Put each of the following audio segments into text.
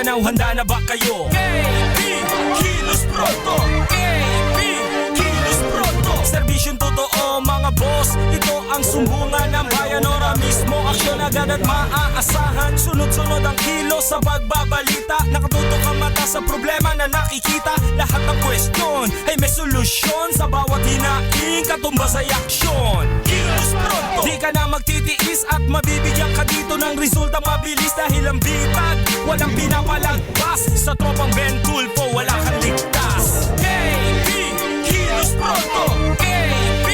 Mindanao, handa na ba kayo? KB, kilos pronto! KB, kilos pronto! Serbisyong totoo mga boss, ito ang sumbungan ng bayan. Ora mismo, aksyon agad at maaasahan. Sunod-sunod ang kilos sa pagbabalita. Nakatutok ang mata sa problema na nakikita. Lahat ng kwestiyon ay may solusyon. Sa bawat hinaing katumbas ay aksyon. Kilos pronto! Di ka na magtitiis at mabibigyan ka dito ng resulta mabilis. Dahil ang bitag, walang pinapalagpas. Sa tropang Ben Tulfo, wala kang ligtas. KB, kilos pronto! KB,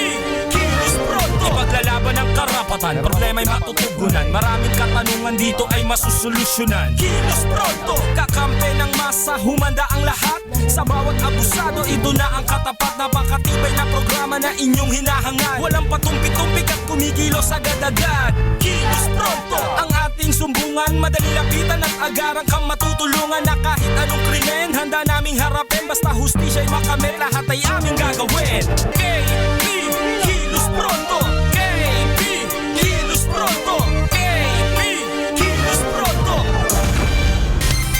kilos pronto! Ipaglalaban ng karapatan, problema'y matutugunan. Maraming katanungan dito ay masusolusyonan. Kilos pronto! Kakampi ng masa, humanda ang lahat. Sa bawat abusado, ito na ang katapat. Napakatibay na programa na inyong hinahangad. Walang patumpik-tumpik at kumikilos agad-agad. Kilos pronto! Ang ating sumbungan, madali lapitan at agarang kang matutulungan. Na kahit anong krimen, handa naming harapin. Basta hustisya'y makamit, lahat ay aming gagawin. KB, kilos pronto! KB, kilos pronto! KB, kilos pronto!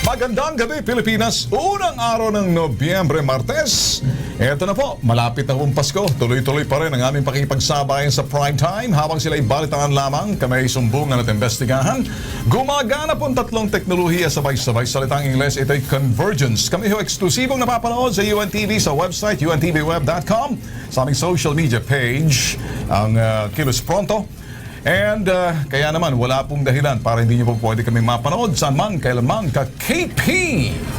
Magandang gabi Pilipinas, unang araw ng Nobyembre, Martes. Eto na po, malapit na pong Pasko. Tuloy-tuloy pa rin ang aming pakikipagsabayan sa prime time. Habang sila'y balitaan lamang, kami ay sumbungan at investigahan. Gumagana pong tatlong teknolohiya sabay-sabay. Salitang Ingles, ito'y convergence. Kami ho eksklusibong napapanood sa UNTV sa website, untvweb.com. Sa aming social media page, ang Kilos Pronto. And kaya naman wala pong dahilan para hindi nyo po pwede kami mapanood saan man, kailanman ka-KP.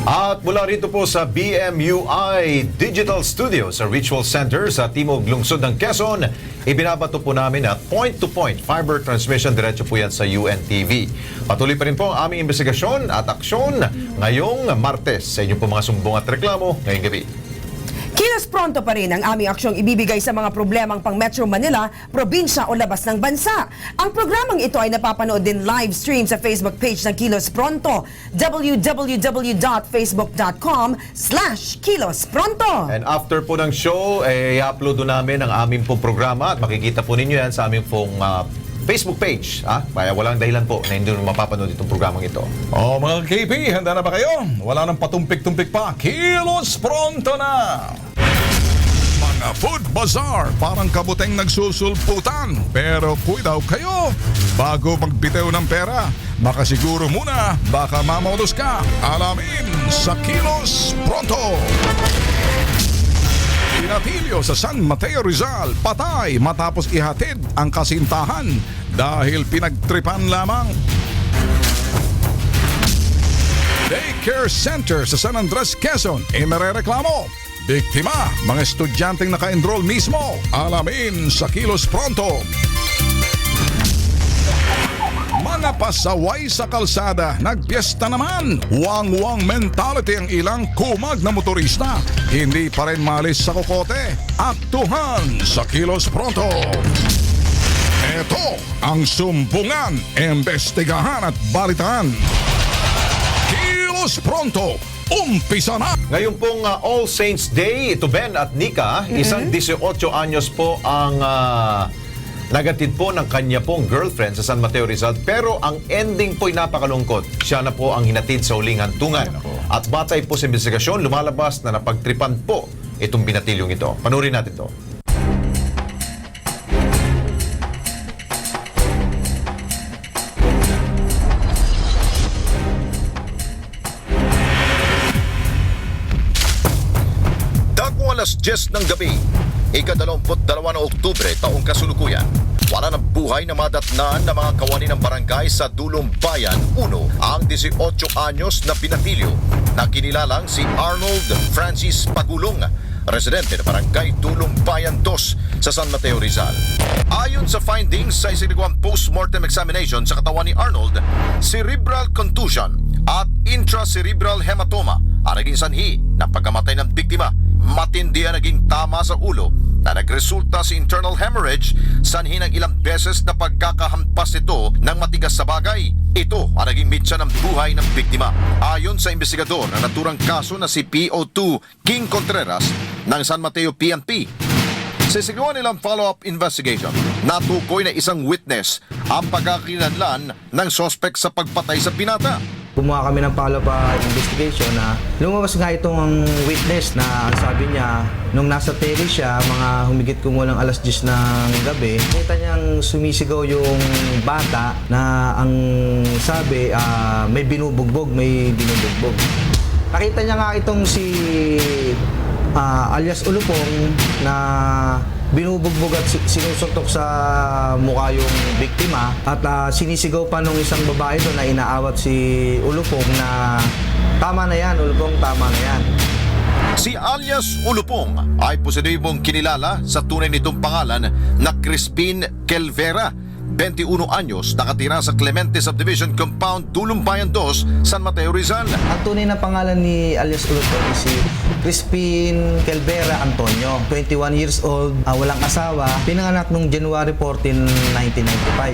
At mula rito po sa BMUI Digital Studio sa Ritual Center sa Timog Lungsod ng Quezon, ibinabato po namin at point-to-point fiber transmission diretso po yan sa UNTV. Patuloy pa rin po ang aming investigasyon at aksyon ngayong Martes sa inyong po mga sumbong at reklamo ngayong gabi. Kilos pronto pa rin ang aming aksyong ibibigay sa mga problemang pang Metro Manila, probinsya o labas ng bansa. Ang programang ito ay napapanood din live stream sa Facebook page ng Kilos Pronto, www.facebook.com/Kilos Pronto. And after po ng show, i-upload namin ang aming pong programa at makikita po ninyo yan sa aming pong Facebook page. Kaya walang dahilan po na hindi mapapanood itong programang ito. Mga KP, handa na ba kayo? Wala nang patumpik-tumpik pa. Kilos Pronto na! Mga food bazaar, parang kabuteng nagsusulputan. Pero kuy daw kayo, bago magbitaw ng pera, makasiguro muna, baka mamaulos ka. Alamin sa Kilos Pronto! Pinatilyo sa San Mateo Rizal, patay matapos ihatid ang kasintahan dahil pinagtripan lamang. Daycare Center sa San Andres, Quezon, imerereklamo. Biktima, mga estudyanteng naka-enroll mismo. Alamin sa Kilos Pronto. Mga pasaway sa kalsada, nagpiesta naman. Wang-wang mentality ang ilang kumag na motorista. Hindi pa rin malis sa kokote. Aktuhan sa Kilos Pronto. Ito ang sumbungan, investigahan at balitaan. Kilos Pronto, umpisa na! Ngayon pong All Saints Day, ito Ben at Nika, isang 18 anyos po ang nagatid po ng kanya pong girlfriend sa San Mateo Rizal, pero ang ending po'y napakalungkot. Siya na po ang hinatid sa uling hantungan. At batay po sa investigasyon, lumalabas na napagtripan po itong binatilyong ito. Panurin natin to. Alas 10 ng gabi, ika-22 na Oktubre taong kasulukuyan. Wala ng buhay na madatnaan ng mga kawani ng barangay sa Dulong Bayan 1 ang 18 anyos na binatilyo na kinilalang si Arnold Francis Pagulong, residente ng barangay Dulong Bayan 2 sa San Mateo Rizal. Ayon sa findings sa isinagawang post-mortem examination sa katawan ni Arnold, cerebral contusion at intracerebral hematoma ang naging sanhi ng pagkamatay ng biktima. Matindi ang naging tama sa ulo na nagresulta sa internal hemorrhage, sanhi ng ilang beses na pagkakahampas nito ng matigas sa bagay. Ito ang naging mitsa ng buhay ng biktima. Ayon sa investigador na naturang kaso na si PO2 King Contreras ng San Mateo PNP, sa sigawan nilang follow-up investigation, natukoy na isang witness ang pagkakilanlan ng sospek sa pagpatay sa binata. Kumuha kami ng follow-up investigation na lumabas nga itong witness na ang sabi niya, nung nasa terrace siya, mga humigit kumulang alas 10 ng gabi, kita niyang sumisigaw yung bata na ang sabi, may binubugbog. Nakita niya nga itong si alias Ulupong na binubugbog at sinusuntok sa mukha yung biktima at sinisigaw pa nung isang babae doon na inaawat si Ulupong na tama na yan, Ulupong, tama na yan. Si alias Ulupong ay positibong kinilala sa tunay nitong pangalan na Crispin Kelvera, 21 anyos, nakatira sa Clemente Subdivision Compound, Dulumbayan 2, San Mateo, Rizal. Ang tunay na pangalan ni alias Ulupong is si Crispin Kelvera Antonio, 21 years old, walang asawa, pinanganak noong January 14,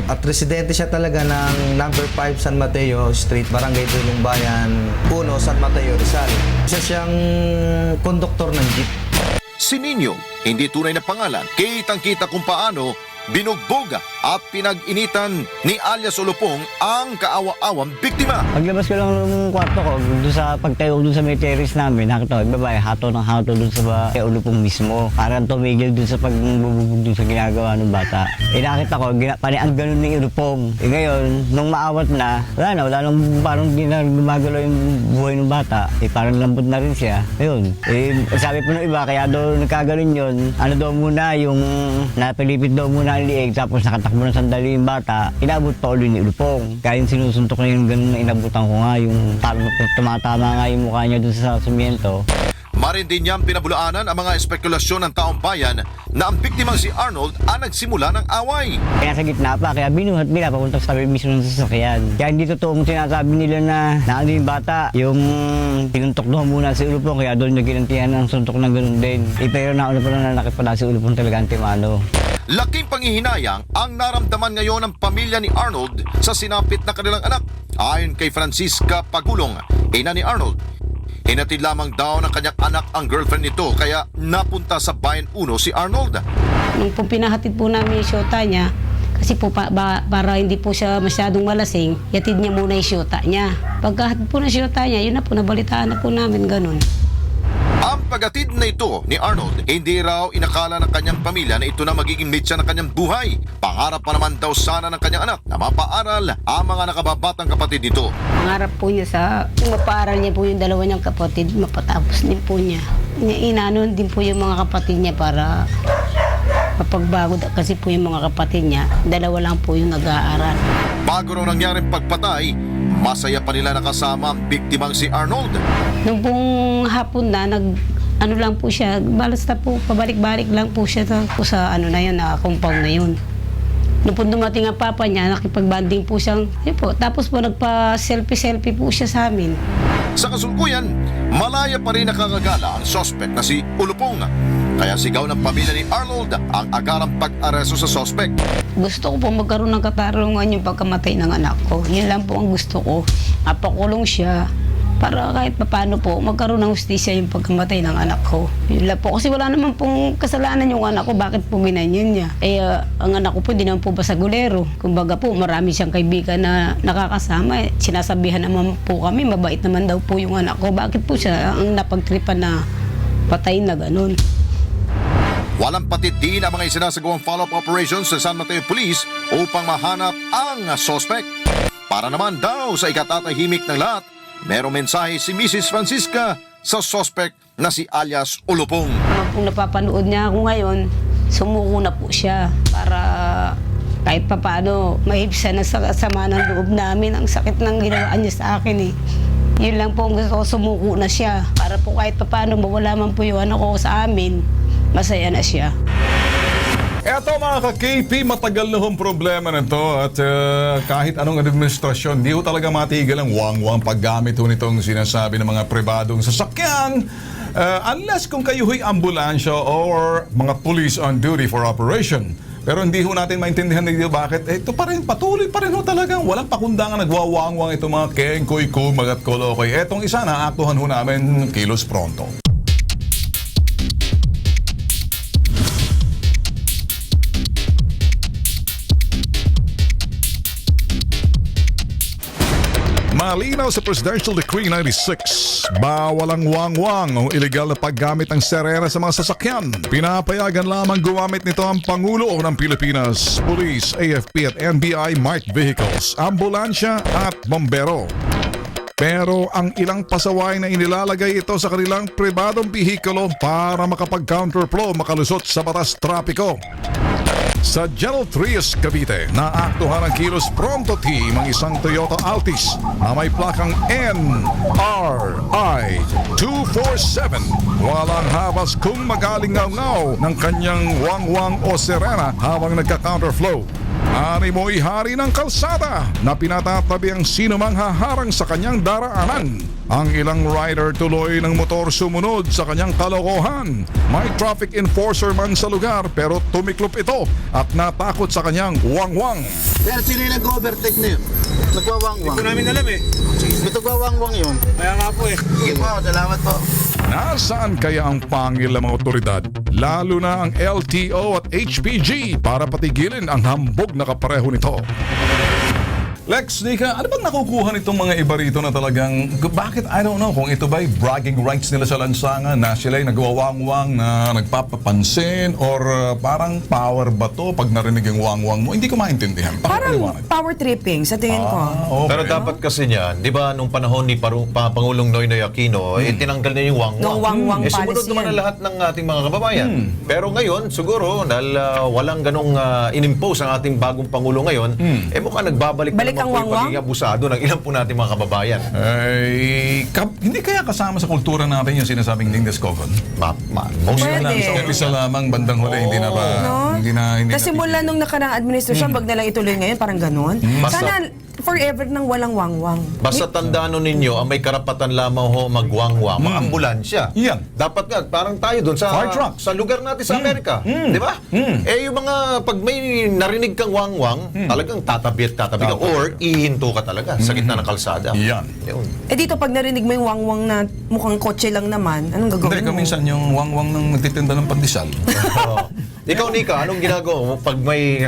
1995. At residente siya talaga ng number 5 San Mateo Street, Barangay Dulumbayan 1, San Mateo, Rizal. Isa siyang konduktor ng jeep. Si Nino, hindi tunay na pangalan, kitang-kita kung paano binugbog at pinag-initan ni alias Ulupong ang kaawa-awang biktima. Paglabas ko lang ng kwarto ko, doon sa pagtayo doon sa may terrace namin, nakita ko yung babae, hato ng hato doon sa Ulupong mismo. Parang tumigil doon sa pagbubog doon sa ginagawa ng bata. Nakita ko, ang ganun ni Ulupong. Ngayon, nung maawat na, wala nang parang gumagalaw yung buhay ng bata. Parang lambot na rin siya. Ayun. Sabi po ng iba, kaya daw nagkaganon yun, ano daw muna, yung napilipit daw muna ang liig, tapos nakatakbo ng sandali yung bata, inabot pa ulit ni Ulupong. Kaya yung sinusuntok na yung ganun na inabutan ko nga, yung parang tumatama nga yung mukha niya dun sa sumiyento. Marin din niyang pinabulaanan ang mga espekulasyon ng taong bayan na ang biktimang si Arnold ang nagsimula ng away. Kaya sa gitna pa, kaya binuhat nila papunta sa tabi mismo ng sasakyan. Kaya hindi totoong sinasabi nila na ano yung bata, yung pinuntok doon muna si Ulupong, kaya doon niya ginantihan ng suntok na ganun din. Pero nauna pa lang na nakipala si Ulupong talaga antimano. Laking panghihinayang ang naramdaman ngayon ng pamilya ni Arnold sa sinapit na kanilang anak. Ayon kay Francisca Pagulong, ina ni Arnold, hinatid lamang daw ng kanyang anak ang girlfriend nito kaya napunta sa Bayan 1 si Arnold. Nung po pinahatid po namin yung syota niya, kasi po para hindi po siya masyadong malasing, yatid niya muna yung syota niya. Pagkahatid po ng syota niya, yun na po, nabalitaan na po namin ganun. Ang paghatid na ito ni Arnold, hindi raw inakala ng kanyang pamilya na ito na magiging mitya ng kanyang buhay. Pangarap pa naman daw sana ng kanyang anak na mapaaral ang mga nakababatang kapatid nito. Pangarap po niya sa mapaaral niya po yung dalawa niyang kapatid, mapatapos din po niya. Inanon din po yung mga kapatid niya para mapagbago kasi po yung mga kapatid niya, dalawa lang po yung nag-aaral. Bago raw nangyaring pagpatay, masaya pa nila nakasama ang biktimang si Arnold. Nung pong hapon na, ano lang po siya, basta po, pabalik-balik lang po siya sa ano na yun, na compound na yun. Nung po dumating ang papa niya, nakipagbanding po siyang, yun po, tapos po nagpa-selfie po siya sa amin. Sa kasulkuyan, malaya pa rin nakakagala ang suspect na si Ulupong. Kaya sigaw ng pamilya ni Arnold ang agarang pag-aresto sa suspect. Gusto ko po magkaroon ng katarungan yung pagkamatay ng anak ko. Yun lang po ang gusto ko. Mapakulong siya para kahit paano po magkaroon ng hustisya yung pagkamatay ng anak ko. Yun lang po. Kasi wala naman pong kasalanan yung anak ko. Bakit po ginanyan niya? Ang anak ko po, di naman po basagulero. Kumbaga po, marami siyang kaibigan na nakakasama. Sinasabihan naman po kami, mabait naman daw po yung anak ko. Bakit po siya ang napagtripan na patay na ganun? Walang patid din ang mga isinasagawang follow-up operations sa San Mateo Police upang mahanap ang suspect. Para naman daw sa ikatatahimik ng lahat, merong mensahe si Mrs. Francisca sa suspect na si alias Ulupong. Kung napapanood niya ako ngayon, sumuko na po siya para kahit papaano maibsan na sa sama ng loob namin. Ang sakit ng ginawa niya sa akin eh. Yun lang po ang gusto ko, sumuko na siya para po kahit papaano mawala man po yung ano ko sa amin. Masaya na siya. Eto mga ka-KP, matagal na hong problema na to at kahit anong administrasyon, di ho talaga matigil ang wang-wang paggamit ho nitong sinasabi ng mga pribadong sasakyan unless kung kayo ho'y ambulansya or mga police on duty for operation. Pero hindi ho natin maintindihan nito bakit ito pa rin, patuloy pa rin ho talagang walang pakundangan nagwawang-wang itong mga kengkoy-ko, magat kolokoy. Etong isa na aktuhan ho namin kilos pronto. Malinaw sa Presidential Decree 96. Bawal ang wangwang o illegal na paggamit ng serena sa mga sasakyan. Pinapayagan lamang gumamit nito ang Pangulo ng Pilipinas, Police, AFP at NBI marked vehicles, ambulansya at bombero. Pero ang ilang pasaway na inilalagay ito sa kanilang pribadong bihikulo para makapag-counterflow makalusot sa batas trapiko. Sa General Trias, Cavite, naaktuhan ang Kilos Pronto Team ang isang Toyota Altis na may plakang NRI 247. Walang habas kung magalingaw-ngaw ng kanyang wangwang o serena habang nagka-counterflow. Ani mo ihari ng kalsada na pinatatabi ang sino mang haharang sa kanyang daraanan. Ang ilang rider tuloy ng motor sumunod sa kanyang kalokohan. May traffic enforcer man sa lugar pero tumiklop ito at natakot sa kanyang wangwang. Pero sino yung nag-overtake na yun? Nagwawangwang. Hindi ko namin alam eh. Nagwawangwang yun. Kaya nga po eh. Sige po, salamat po. Nasaan kaya ang pangil ng mga otoridad? Lalo na ang LTO at HPG para patigilin ang hambog na kapareho nito. Lex, Nika, ano bang nakukuha nitong mga iba rito na talagang, bakit, I don't know, kung ito ba'y bragging rights nila sa lansangan na sila'y nagwawangwang na nagpapapansin or parang power ba to pag narinig yung wangwang mo? Hindi ko maintindihan. Parang power tripping sa tingin ko. Okay. Pero dapat kasi niyan, di ba, nung panahon ni Pangulong Noynoy Aquino, tinanggal niya yung wangwang. Yung wangwang sumunod policy naman yan. ang lahat ng ating mga kababayan. Pero ngayon, siguro, dahil walang ganong inimpose ang ating bagong Pangulo ngayon, mukhang nagbabalik Balik naman ang po yung wangwang? pagiging abusado ng ilang po nating mga kababayan. Hindi kaya kasama sa kultura natin yung sinasabing Dingdes Kogon? Most Pwede. na lang. Isa lamang bandang huli, hindi na ba? No? Hindi na Kasi mula nung nakarang administrasyon, wag na lang ituloy ngayon, parang ganun. Basta- Sana forever nang walang wangwang. Basta tandaan ninyo, ang may karapatan lamang ho magwangwang, mga ambulansya. Yan. Dapat nga, parang tayo doon sa Fire truck. sa lugar natin sa Amerika. Di ba? Yung mga, pag may narinig kang wangwang, talagang tatabi at tatabi ka. Or ihinto ka talaga sa gitna ng kalsada. Yan. Yun. Dito pag narinig mo yung wangwang na mukhang kotse lang naman, anong gagawin Hindi, mo? minsan yung wangwang ng nagtitinda ng pandesal. Oo. Ikaw, Nika, anong ginagawa mo pag may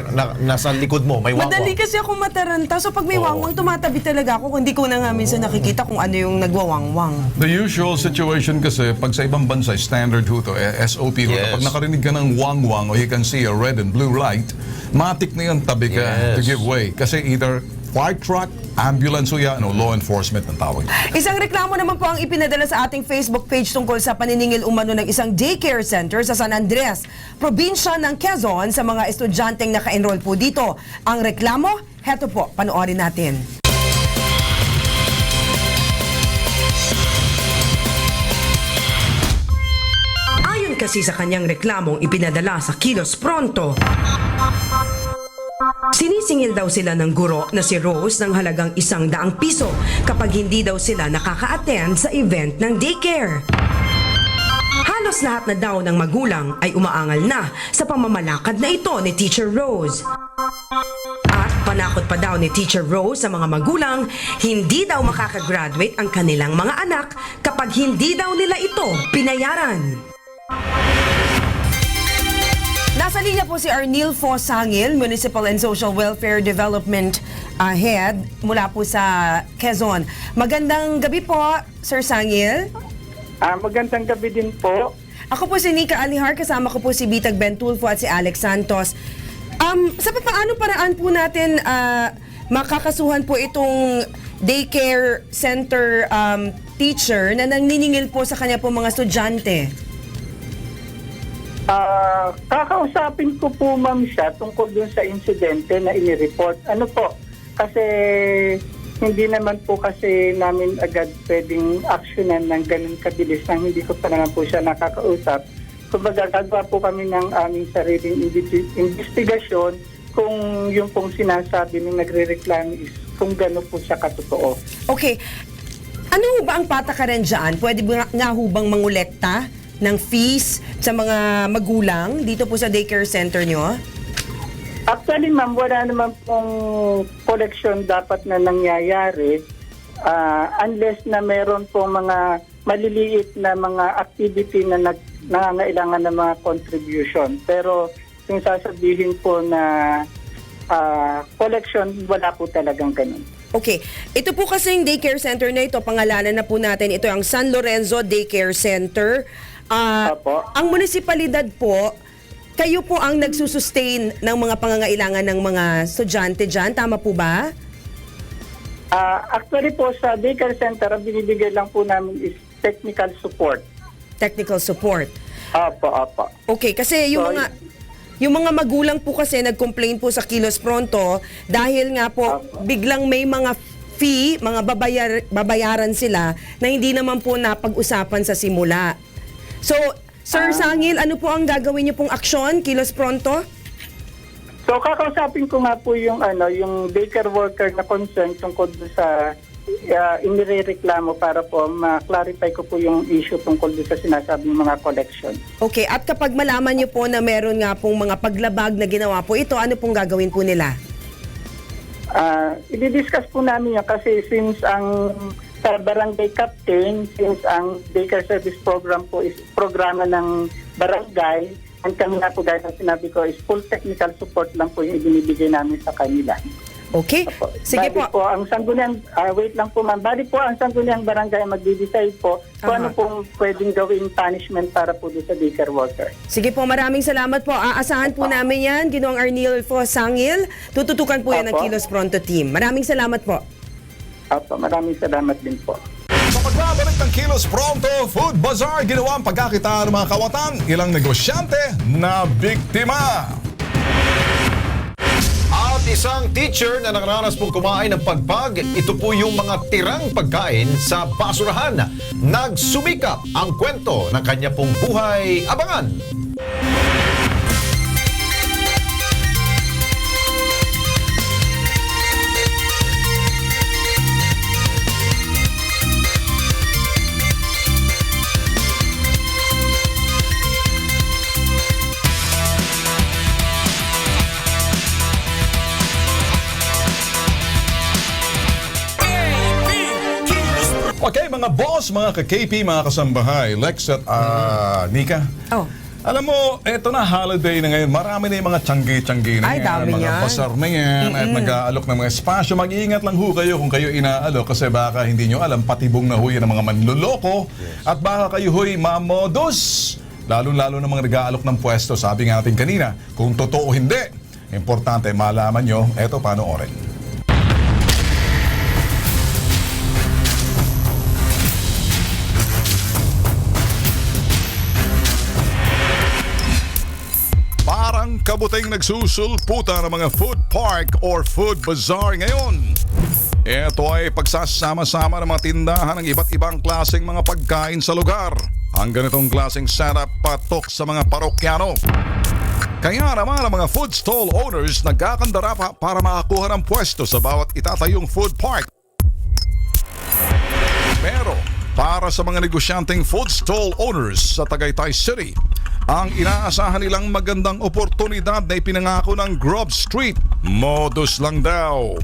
nasa likod mo, may wangwang? Madali kasi ako mataranta. So pag may wangwang, tumatabi talaga ako. Kung hindi ko na nga minsan nakikita kung ano yung nagwawangwang. The usual situation kasi, pag sa ibang bansa, standard ho to, SOP ho to. Yes. Pag nakarinig ka ng wangwang o you can see a red and blue light, matik na yun, tabi ka Yes. to give way. Kasi either fire truck, ambulance o yan, o law enforcement ang tawag. Isang reklamo naman po ang ipinadala sa ating Facebook page tungkol sa paniningil umano ng isang daycare center sa San Andres, probinsya ng Quezon sa mga estudyanteng naka-enroll po dito. Ang reklamo, heto po, panoorin natin. Ayon kasi sa kanyang reklamong ipinadala sa Kilos Pronto, sinisingil daw sila ng guro na si Rose ng halagang 100 piso kapag hindi daw sila nakaka-attend sa event ng daycare. Halos lahat na daw ng magulang ay umaangal na sa pamamalakad na ito ni Teacher Rose. At panakot pa daw ni Teacher Rose sa mga magulang, hindi daw makakagraduate ang kanilang mga anak kapag hindi daw nila ito pinayaran. Nasa linya po si Arnil Fosangil, Municipal and Social Welfare Development Head mula po sa Quezon. Magandang gabi po, Sir Sangil. Magandang gabi din po. Ako po si Nika Alihar, kasama ko po si Bitag Bentulfo at si Alex Santos. Sa paano paraan po natin makakasuhan po itong daycare center teacher na nanniningil po sa kanya po mga estudyante? Kakausapin ko po ma'am siya tungkol dun sa insidente na inireport. Ano po, kasi hindi naman po kasi namin agad pwedeng aksyonan ng ganun kabilis nang hindi ko pa naman po siya nakakausap. Kumbaga, gagawa po kami ng aming sariling investigasyon kung yung pong sinasabi ng nagre-reklamo is kung gano'n po siya katotoo. Okay. Ano ba ang patakaran dyan? Pwede ba nga hubang mangolekta ng fees sa mga magulang dito po sa daycare center nyo? Actually, ma'am, wala naman pong collection dapat na nangyayari unless na meron pong mga maliliit na mga activity na nangangailangan ng mga contribution. Pero yung sasabihin po na collection, wala po talagang ganun. Okay. Ito po kasi yung daycare center na ito, pangalanan na po natin, ito ang San Lorenzo Daycare Center. Apo. Ang munisipalidad po, kayo po ang nagsusustain ng mga pangangailangan ng mga estudyante dyan, tama po ba? Actually po sa daycare center, ang binibigay lang po namin is technical support. Technical support. Apo. Okay, kasi yung So, yung mga magulang po kasi nag-complain po sa Kilos Pronto dahil nga po biglang may mga fee, mga babayaran sila na hindi naman po napag-usapan sa simula. So, Sir Sangil, ano po ang gagawin niyo pong aksyon, Kilos Pronto? So kakausapin ko nga po yung yung daycare worker na concern tungkol sa inirereklamo para po ma-clarify ko po yung issue tungkol sa sinasabing mga collection. Okay, at kapag malaman niyo po na meron nga pong mga paglabag na ginawa po ito, ano pong gagawin po nila? I-discuss po namin yan kasi since ang sa barangay captain, since ang daycare service program po is programa ng barangay, ang kami na po guys, ang sinabi ko is full technical support lang po yung ibinibigay namin sa kanila. Okay, sige Bali po. ang sangguniang, wait lang po ma'am, bali po ang sangguniang barangay magdi-decide po kung ano pong pwedeng gawing punishment para po doon sa daycare worker. Sige po, maraming salamat po. Aasahan po namin yan, Ginoong Arnilfo Sangil. Tututukan po yan ng Opo. Kilos Pronto team. Maraming salamat po. Maraming salamat din po. Sa pagbabalik ng Kilos Pronto Food Bazaar, ginawa ang pagkakita ng mga kawatan, ilang negosyante na biktima. At isang teacher na nakaranas pong kumain ng pagpag, ito po yung mga tirang pagkain sa basurahan. Nagsumikap ang kwento ng kanya pong buhay. Abangan! Okay, mga boss, mga ka-KP, mga kasambahay, Lex at Nika. Oh. Alam mo, eto na holiday na ngayon. Marami na yung mga tiyanggi-tiyanggi na Ay, yan. dami Mga yan. basar na yan at nag-aalok ng mga espasyo. Mag-iingat lang ho kayo kung kayo inaalok kasi baka hindi nyo alam, patibong na ho yan ng mga manluloko at baka kayo ho'y mamodus. Lalo-lalo ng mga nag-aalok ng pwesto. Sabi nga natin kanina, kung totoo o hindi, importante malaman nyo, eto panoorin. Parang kabuting nagsusulputan ng mga food park or food bazaar ngayon. Ito ay pagsasama-sama ng mga tindahan ng iba't ibang klaseng mga pagkain sa lugar. Ang ganitong klaseng setup patok sa mga parokyano. Kaya naman ang mga food stall owners nagkakandara pa para makakuha ng pwesto sa bawat itatayong food park. Pero para sa mga negosyanteng food stall owners sa Tagaytay City, ang inaasahan nilang magandang oportunidad na ipinangako ng Grove Street, modus lang daw.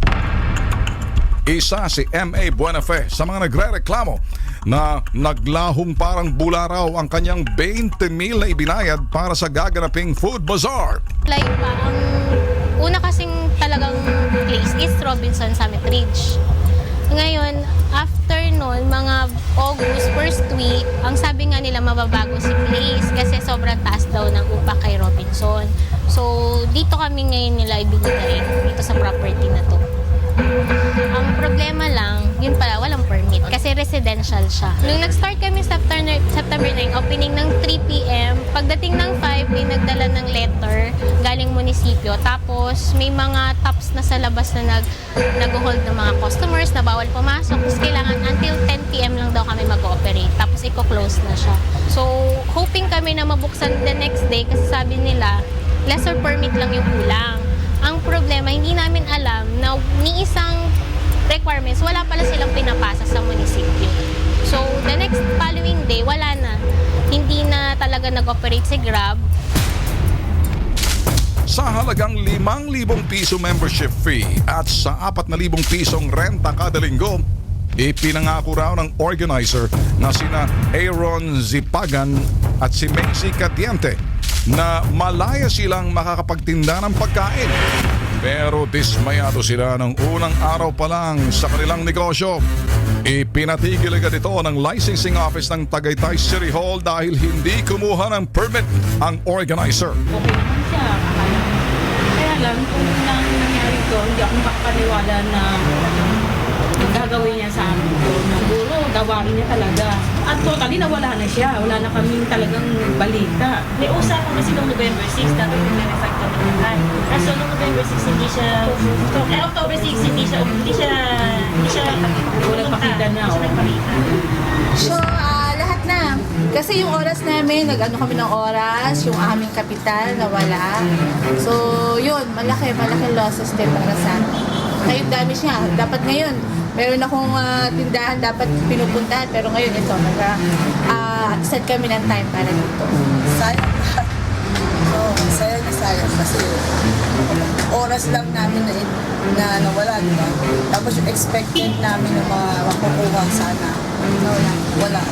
Isa si M.A. Buenafe sa mga nagre-reklamo na naglahong parang bula raw ang kanyang 20,000 na ibinayad para sa gaganaping food bazaar. Like, ang una kasing talagang place is Robinson Summit Ridge. Ngayon, after nun, mga August, first week, ang sabi nga nila mababago si place kasi sobrang taas daw ng upa kay Robinson. So, dito kami ngayon nila ibinigay dito sa property na to. Ang problema lang, yun pala, walang permit kasi residential siya. Nung nag-start kami September 9, opening ng 3 p.m., pagdating ng 5, may nagdala ng letter galing munisipyo. Tapos may mga tops na sa labas na nag-hold ng mga customers na bawal pumasok. Tapos kailangan until 10 p.m. lang daw kami mag-ooperate. Tapos i-close na siya. So, hoping kami na mabuksan the next day kasi sabi nila, lesser permit lang yung kulang. Ang problema, hindi namin alam na ni isang requirements, wala pala silang pinapasa sa munisipyo. So, the next following day, wala na. Hindi na talaga nag-operate si Grab. Sa halagang 5,000 piso membership fee at sa 4,000 pisong renta kada linggo, ipinangako raw ng organizer na sina Aaron Zipagan at si Macy Cadiente na malaya silang makakapagtinda ng pagkain. Pero dismayado sila ng unang araw pa lang sa kanilang negosyo. Ipinatigil agad ito ng licensing office ng Tagaytay City Hall dahil hindi kumuha ng permit ang organizer. Okay naman siya, akala ko. Kaya lang, kung nang nangyari ko, hindi ako makapaniwala na gagawin niya sa amin ko. Siguro, gawain niya talaga. At totally, nawala na siya. Wala na kaming talagang balita. May usapan kasi noong November 6, dapat yung effect kami ng lahat. Kaso noong November 6, hindi siya, October 6, hindi siya, Walang pakita na. Hindi siya nagpakita. So, lahat na. Kasi yung oras namin, nag-ano kami ng oras, yung aming kapital nawala. So, yun, malaki losses din para sa amin. Ngayon damage niya. Dapat ngayon, meron akong tindahan dapat pinupuntahan, pero ngayon ito, set kami ng time para dito. Sayang lahat. So, sayang kasi oras lang namin na nawala, di ba? Tapos yung expected namin na makukuha sana. Wala.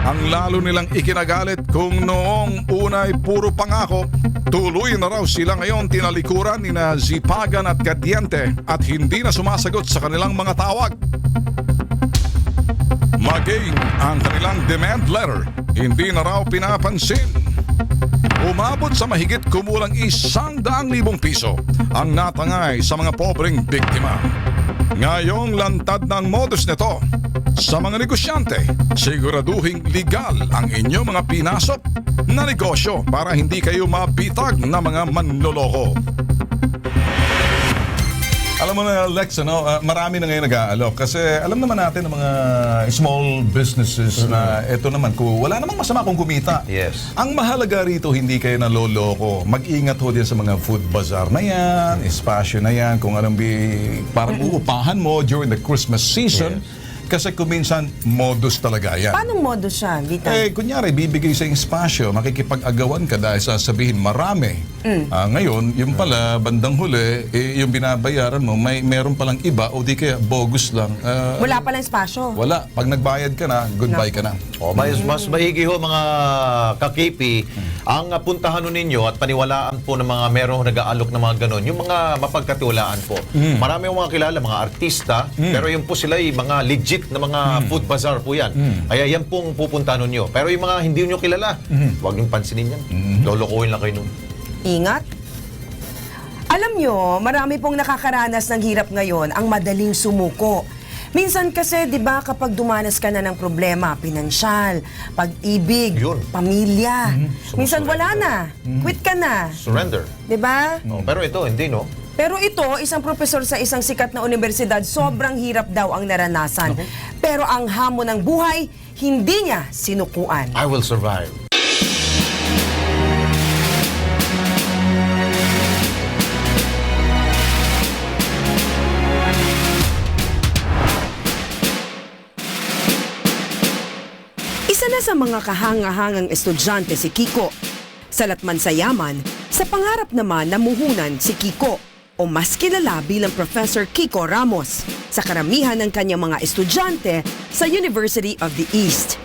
Ang lalo nilang ikinagalit kung noong unay puro pangako, tuloy na raw sila ngayon tinalikuran ni na Zipagan at Gadiente at hindi na sumasagot sa kanilang mga tawag. Maging ang kanilang demand letter, hindi na raw pinapansin. Umabot sa mahigit kumulang 100,000 piso ang natangay sa mga pobreng biktima. Ngayong lantad ng modus nito, sa mga negosyante, siguraduhing legal ang inyong mga pinasok na negosyo para hindi kayo mabitag na mga manloloko. Alam mo na, Lex, marami na ngayon nag-aalok kasi alam naman natin ng mga small businesses na eto naman, wala namang masama kung kumita. Yes. Ang mahalaga rito, hindi kayo naloloko. Mag-ingat ho din sa mga food bazaar na yan, espasyo na yan, kung anong parang uupahan mo during the Christmas season. Yes. Kasi kung minsan, modus talaga yan. Paano modus siya, Vita? Kunyari, bibigay sa espasyo, makikipag-agawan ka dahil sasabihin marami. Ngayon, yung pala, bandang huli, yung binabayaran mo, meron palang iba o di kaya bogus lang. Wala palang espasyo? Wala. Pag nagbayad ka na, goodbye ka na. Mas maigi ho mga kakipi, ang puntahan ninyo at paniwalaan po ng mga merong nag-aalok ng mga ganon, yung mga mapagkatiwalaan po. Marami yung mga kilala, mga artista, pero yung po sila yung mga legit na mga food bazaar po yan. Kaya yan pong pupuntahan ninyo. Pero yung mga hindi nyo kilala, huwag niyong pansinin yan. Lolokohin lang kayo nun. Ingat. Alam nyo, marami pong nakakaranas ng hirap ngayon ang madaling sumuko. Minsan kasi, di ba, kapag dumanas ka na ng problema, pinansyal, pag-ibig, pamilya, minsan wala na, quit ka na. Surrender. Di ba? Pero ito, hindi, no? Pero ito, isang profesor sa isang sikat na universidad, sobrang hirap daw ang naranasan. Pero ang hamon ng buhay, hindi niya sinukuan. I will survive. Isa na sa mga kahanga-hangang estudyante si Kiko. Salat man sa yaman, sa pangarap naman na muhunan si Kiko o mas kilala bilang Professor Kiko Ramos sa karamihan ng kanyang mga estudyante sa University of the East.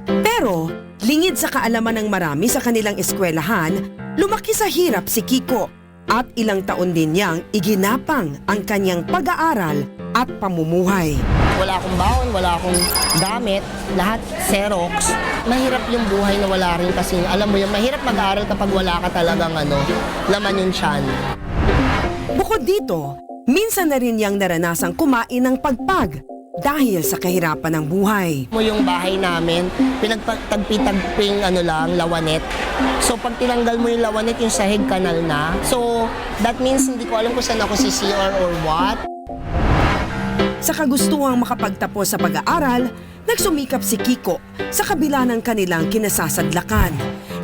Pero, lingid sa kaalaman ng marami sa kanilang eskwelahan, lumaki sa hirap si Kiko at ilang taon din niyang iginapang ang kanyang pag-aaral at pamumuhay. Wala akong baon, wala akong gamit, lahat Xerox. Mahirap yung buhay na wala rin kasi, alam mo yung mahirap mag-aaral kapag wala ka talagang laman yung tiyan. Bukod dito, minsan na rin niyang naranasang kumain ng pagpag dahil sa kahirapan ng buhay. Yung bahay namin, pinagtagpi-tagping lawanet. So pag tinanggal mo yung lawanet, yung sahig kanal na. So that means hindi ko alam kung saan ako si CR or what. Sa kagustuhang makapagtapos sa pag-aaral, nagsumikap si Kiko sa kabila ng kanilang kinasasadlakan.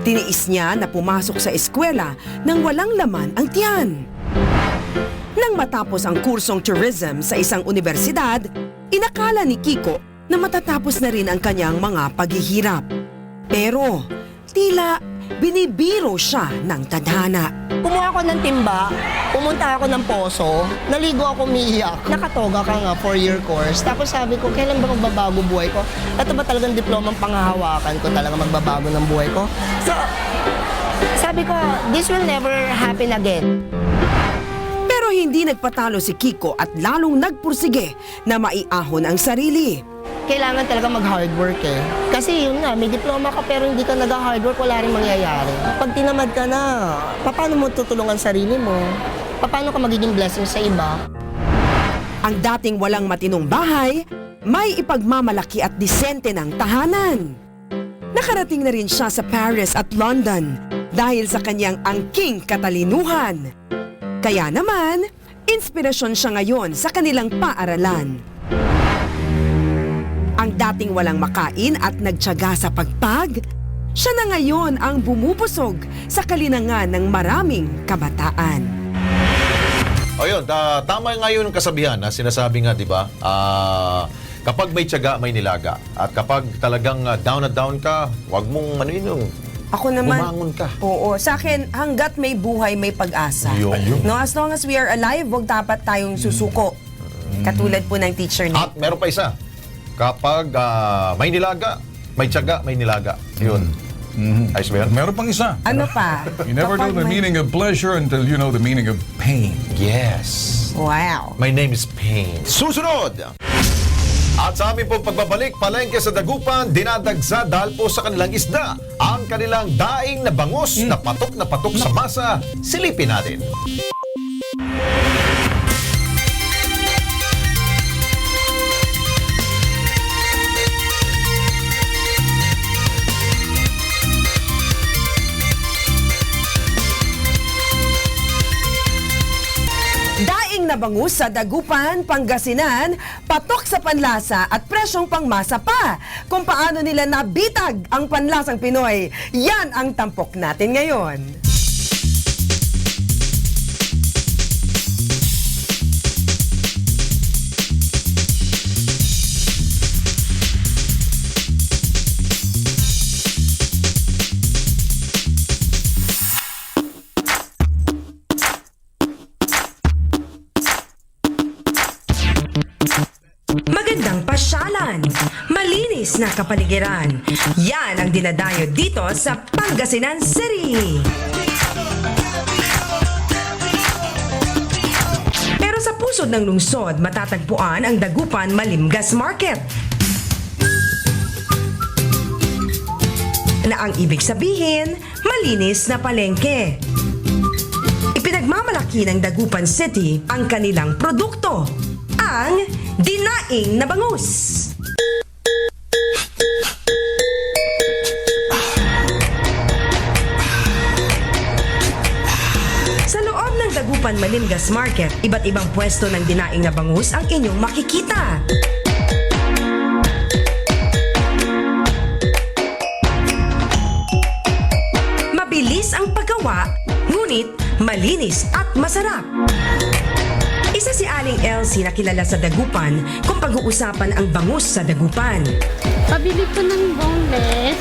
Tiniis niya na pumasok sa eskwela nang walang laman ang tiyan. Nang matapos ang kursong tourism sa isang universidad, inakala ni Kiko na matatapos na rin ang kanyang mga paghihirap. Pero tila binibiro siya ng tadhana. Kumuha ako ng timba, pumunta ako ng poso, naligo ako, umiiyak. Nakatoga ka nga, 4-year course. Tapos sabi ko, kailan ba magbabago buhay ko? Ito ba talagang diplomang panghahawakan ko talaga magbabago ng buhay ko? So, sabi ko, this will never happen again. Pero hindi nagpatalo si Kiko at lalong nagpursige na maiahon ang sarili. Kailangan talaga mag-hard work eh. Kasi yun nga, may diploma ka pero hindi ka nag-hard work, wala rin mangyayari. Pag tinamad ka na, paano mo tutulungan sarili mo? Paano ka magiging blessing sa iba? Ang dating walang matinong bahay, may ipagmamalaki at disente ng tahanan. Nakarating na rin siya sa Paris at London dahil sa kanyang angking katalinuhan. Kaya naman, inspirasyon siya ngayon sa kanilang paaralan. Ang dating walang makain at nagtiyaga sa pagpag, siya na ngayon ang bumubusog sa kalinangan ng maraming kabataan. O yun, tama nga yun ang kasabihan na sinasabi nga, di ba? Kapag may tiyaga, may nilaga. At kapag talagang down na down ka, wag mong Ako naman, bumangon ka. Oo, sa akin, hanggat may buhay, may pag-asa. Ayun. No, as long as we are alive, wag dapat tayong susuko. Katulad po ng teacher niya. At meron pa isa. Kapag may nilaga, may tiyaga, may nilaga. Yun. Ayos ba yan? Meron pang isa. Ano pa? You never know the meaning of pleasure until you know the meaning of pain. Yes. Wow. My name is Pain. Susunod! At sa aming pong pagbabalik, palengke sa Dagupan, dinadagsa dahil po sa kanilang isda. Ang kanilang daing na bangus na patok sa masa. Silipin natin. Daing na bangus sa Dagupan, Pangasinan, patok sa panlasa at presyong pangmasa pa. Kung paano nila nabitag ang panlasang Pinoy, yan ang tampok natin ngayon. Magandang pasyalan, malinis na kapaligiran. Yan ang dinadayo dito sa Pangasinan City. Pero sa pusod ng lungsod, matatagpuan ang Dagupan Malimgas Market. Na ang ibig sabihin, malinis na palengke. Ipinagmamalaki ng Dagupan City ang kanilang produkto, ang dinaing na bangus. Sa loob ng Dagupan Malimgas Market, iba't ibang pwesto ng dinaing na bangus ang inyong makikita. Mabilis ang paggawa, ngunit malinis at masarap. Isa si Aling Elsie na kilala sa Dagupan kung pag-uusapan ang bangus sa Dagupan. Pabili ko ng boneless.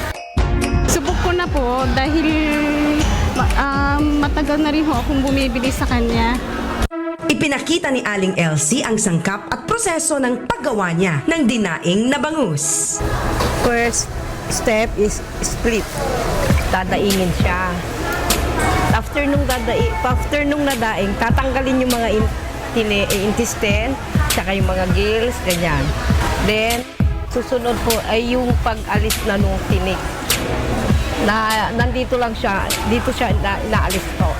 Subok ko na po dahil matagal na rin ho akong bumibili sa kanya. Ipinakita ni Aling Elsie ang sangkap at proseso ng paggawa niya ng dinaing na bangus. First step is split. Dadaingin siya. After nung nadaing, tatanggalin yung mga intestine, tsaka yung mga gills, ganyan. Then, susunod po ay yung pag-alis na nung tinik. Na nandito lang siya, dito siya inaalis ko.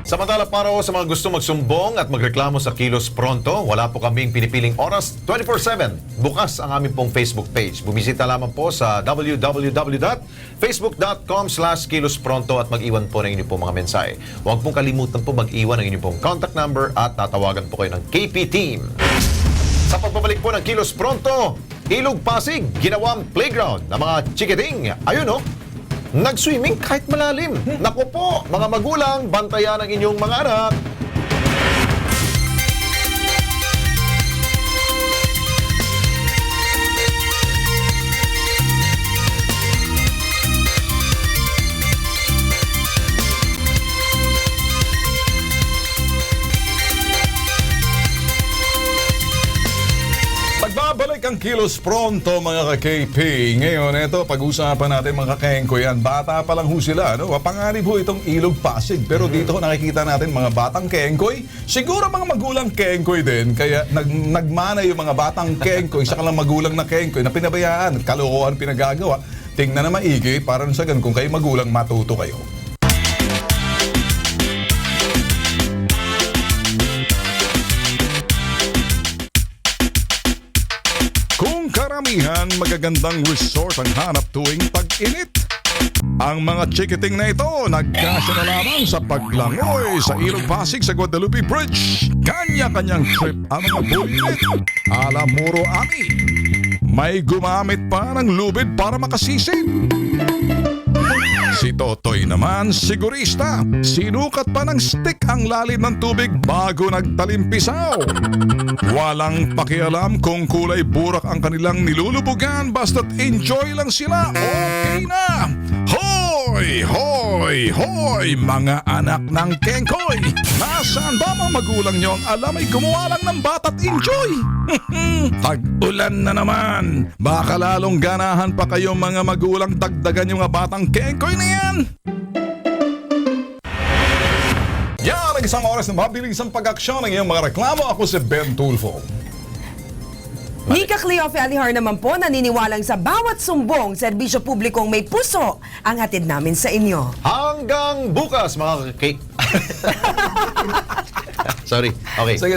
Sa Samantala para sa mga gusto magsumbong at magreklamo sa Kilos Pronto, wala po kaming pinipiling oras, 24/7. Bukas ang aming pong Facebook page. Bumisita lamang po sa www.facebook.com/kilospronto at mag-iwan po ng inyong pong mga mensahe. Huwag pong kalimutan po mag-iwan ng inyong pong contact number at tatawagan po kayo ng KP Team. Sa pagbabalik po ng Kilos Pronto, Ilog Pasig, ginawang playground ng mga chikiting. Ayun nag-swimming kahit malalim. Naku po, mga magulang, bantayan ang inyong mga anak. Pagbabalik ang Kilos Pronto mga ka-KP. Ngayon, ito, pag-usapan natin mga kakengko yan. Bata pa lang ho sila, no? Panganib ho itong Ilog Pasig. Pero dito nakikita natin mga batang kengkoy. Siguro mga magulang kengkoy din. Kaya nagmana yung mga batang kengkoy sa kalang magulang na kengkoy na pinabayaan. Kalokohan pinagagawa. Tingnan na maigi para sa ganun kung kayo magulang matuto kayo. Karamihan magagandang resort ang hanap tuwing tag-init. Ang mga chikiting na ito nagkasya na lamang sa paglangoy sa Ilog Pasig sa Guadalupe Bridge. Kanya-kanyang trip ang mga bulilit. Ala Muro Ami. May gumamit pa ng lubid para makasisid. Si Totoy naman, sigurista. Sinukat pa ng stick ang lalim ng tubig bago nagtalimpisaw. Walang pakialam kung kulay burak ang kanilang nilulubugan, basta't enjoy lang sila. Okay na! Hoy! Hoy! Hoy! Mga anak ng kengkoy! Nasaan ba mga magulang nyo ang alam ay gumawa lang ng bata't enjoy? Tag-ulan na naman! Baka lalong ganahan pa kayo mga magulang dagdagan yung mga batang kengkoy na yan! Yan ang isang oras na mabilisang pag-aksyon ng iyong mga reklamo. Ako si Ben Tulfo. Nika Cleo Felihar naman po naniniwalang sa bawat sumbong serbisyo publikong may puso ang hatid namin sa inyo. Hanggang bukas mga cake. Sorry. Okay. Sige.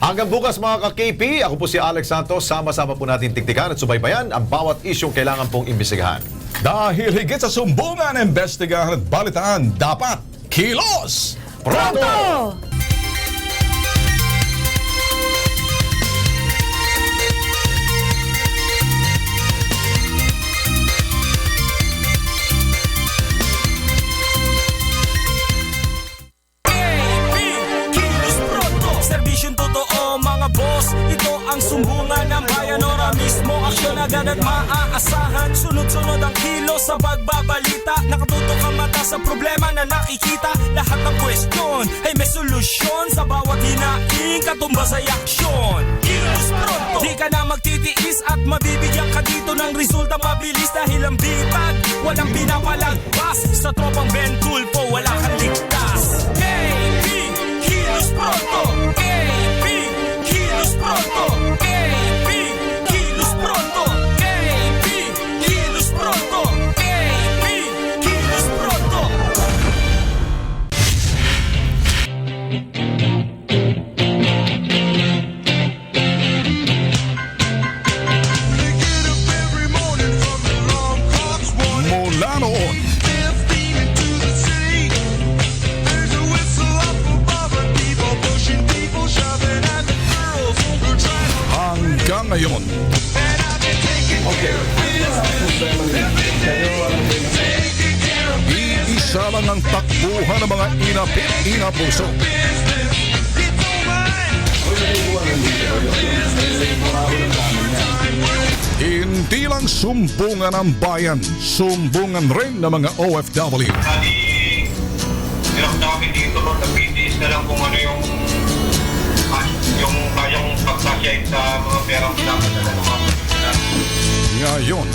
Hanggang bukas mga ka-KP, ako po si Alex Santos. Sama-sama po natin tiktikan at subaybayan ang bawat isyong kailangan pong imbestigahan. Dahil higit sa sumbungan, imbestigahan at balitaan, dapat Kilos Pronto! Serbisyong totoo mga boss, ito ang sumbungan ng bayan. Ora mismo, aksyon agad at maaasahan. Sunod-sunod ang kilos sa pagbabalita. Nakatutok ang mata sa problema na nakikita. Lahat ng question ay may solusyon. Sa bawat hinaing, katumbas ay aksyon. Kilos Pronto, di ka na magtitiis at mabibigyan ka dito ng resulta mabilis. Dahil ang bitag, walang pinapalagpas. Sa tropang Ben Tulfo, wala kang ligtas. KP, Kilos Pronto. KP, Kilos Pronto. KP, Kilos Pronto. KP, Kilos Pronto. KP, Kilos Pronto. Mula noon, hanggang ngayon. Iisa lang ang takbuhan ng mga inapit-inapuso. Hindi lang sumbungan ng bayan, sumbungan rin ng mga OFW. Hirap na kami dito, no? Nag-PTS na lang kung ano yung kayang pagsasyay sa mga perang pinapadala ng mga Ngayon,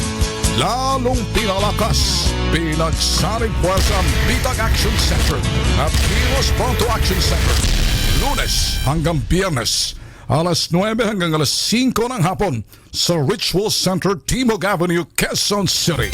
lalong pinalakas, pinagsaring puwersa ang Bitag Action Center at Kilos Pronto Action Center. Lunes hanggang Biyernes, alas 9 hanggang alas 5 ng hapon sa Ritual Center, Timog Avenue, Quezon City.